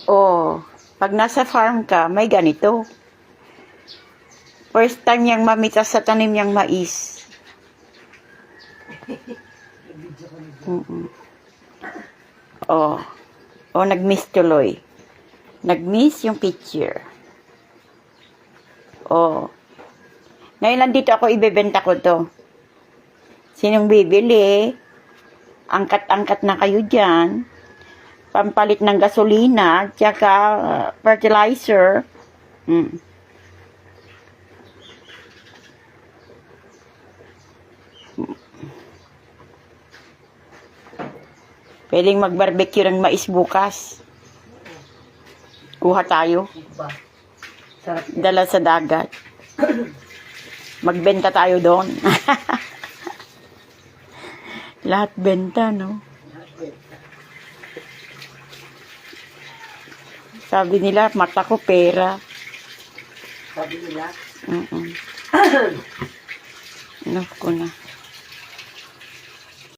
Oh, pag nasa farm ka, may ganito. First time niyang mamitas sa tanim niyang mais. Oh. Oh, nag-miss tuloy. Nag-miss yung picture. Oh. Ngayon nandito ako, ibebenta ko to. Sinong bibili? Angkat-angkat na kayo dyan. Pampalit ng gasolina, tsaka fertilizer. Pwedeng mag-barbecue ng mais bukas. Kuha tayo. Dala sa dagat. Magbenta tayo doon. Lahat benta, no? Sabi nila, mata ko pera. Sabi nila? Naku na.